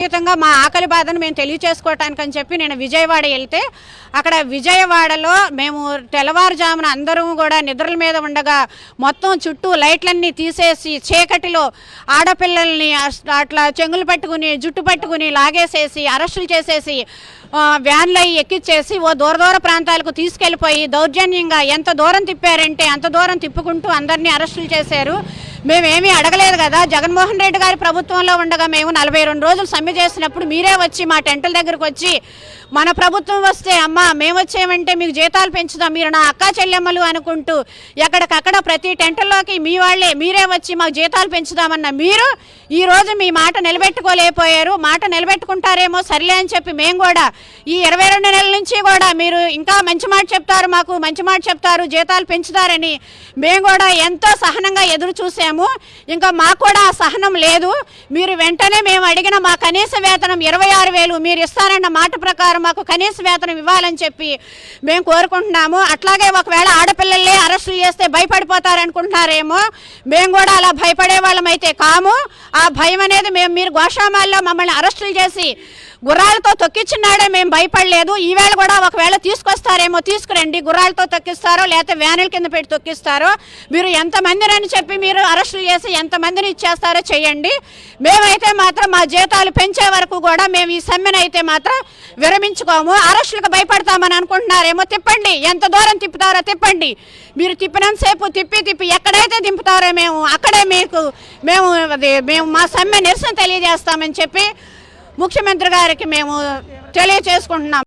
మా ఆకలి బాధను మేము తెలియచేసుకోవటానికి అని చెప్పి నేను విజయవాడ వెళ్తే అక్కడ విజయవాడలో మేము తెల్లవారుజామున అందరం కూడా నిద్రల మీద ఉండగా మొత్తం చుట్టూ లైట్లన్నీ తీసేసి చీకటిలో ఆడపిల్లల్ని అట్లా చెంగులు పట్టుకుని జుట్టు పట్టుకుని లాగేసేసి అరెస్టులు చేసేసి వ్యాన్లు ఎక్కిచ్చేసి ఓ దూర ప్రాంతాలకు తీసుకెళ్ళిపోయి దౌర్జన్యంగా ఎంత దూరం తిప్పారంటే అంత దూరం తిప్పుకుంటూ అందరినీ అరెస్టులు చేశారు. మేమేమీ అడగలేదు కదా. జగన్మోహన్ రెడ్డి గారి ప్రభుత్వంలో ఉండగా మేము 42 రోజులు సమ్మె చేసినప్పుడు మీరే వచ్చి మా టెంటుల దగ్గరకు వచ్చి మన ప్రభుత్వం వస్తే అమ్మ మేము వచ్చేమంటే మీకు జీతాలు పెంచుదాం, మీరు నా అక్కా చెల్లెమ్మలు అనుకుంటూ ఎక్కడికక్కడ ప్రతి టెంటుల్లోకి మీ వాళ్ళే మీరే వచ్చి మాకు జీతాలు పెంచుదామన్న మీరు ఈరోజు మీ మాట నిలబెట్టుకోలేకపోయారు. మాట నిలబెట్టుకుంటారేమో సర్లే అని చెప్పి మేము కూడా ఈ 22 నెలల నుంచి కూడా మీరు ఇంకా మంచి మాట చెప్తారు, మాకు మంచి మాట చెప్తారు, జీతాలు పెంచుతారని మేము కూడా ఎంతో సహనంగా ఎదురు చూసాము. ఇంకా మాకు కూడా ఆ సహనం లేదు. మీరు వెంటనే మేము అడిగిన మా కనీస వేతనం 26,000 మీరు ఇస్తారన్న మాట ప్రకారం మాకు కనీస వేతనం ఇవ్వాలని చెప్పి మేము కోరుకుంటున్నాము. అట్లాగే ఒకవేళ ఆడపిల్లలే అరెస్టులు చేస్తే భయపడిపోతారనుకుంటున్నారేమో, మేము కూడా అలా భయపడే వాళ్ళమైతే కాము. ఆ భయం అనేది మీరు గోషామాల్లో మమ్మల్ని అరెస్టులు చేసి గుర్రాలతో తొక్కించినాడే మేము భయపడలేదు. ఈవేళ కూడా ఒకవేళ తీసుకొస్తారేమో తీసుకురండి, గుర్రాలతో తొక్కిస్తారో లేకపోతే వ్యానుల కింద పెట్టి తొక్కిస్తారో, మీరు ఎంతమందిని చెప్పి మీరు అరెస్టులు చేసి ఎంతమందిని ఇచ్చేస్తారో చేయండి. మేమైతే మాత్రం మా జీతాలు పెంచే వరకు కూడా మేము ఈ సమ్మెనైతే మాత్రం విరమించుకోము. అరెస్టులకు భయపడతామని అనుకుంటున్నారేమో, తిప్పండి, ఎంత దూరం తిప్పుతారో తిప్పండి. మీరు తిప్పినంతసేపు తిప్పి ఎక్కడైతే దింపుతారో మేము అక్కడే మేము మా సమ్మె నిరసన తెలియజేస్తామని చెప్పి ముఖ్యమంత్రి గారికి మేము తెలియచేసుకుంటున్నాం.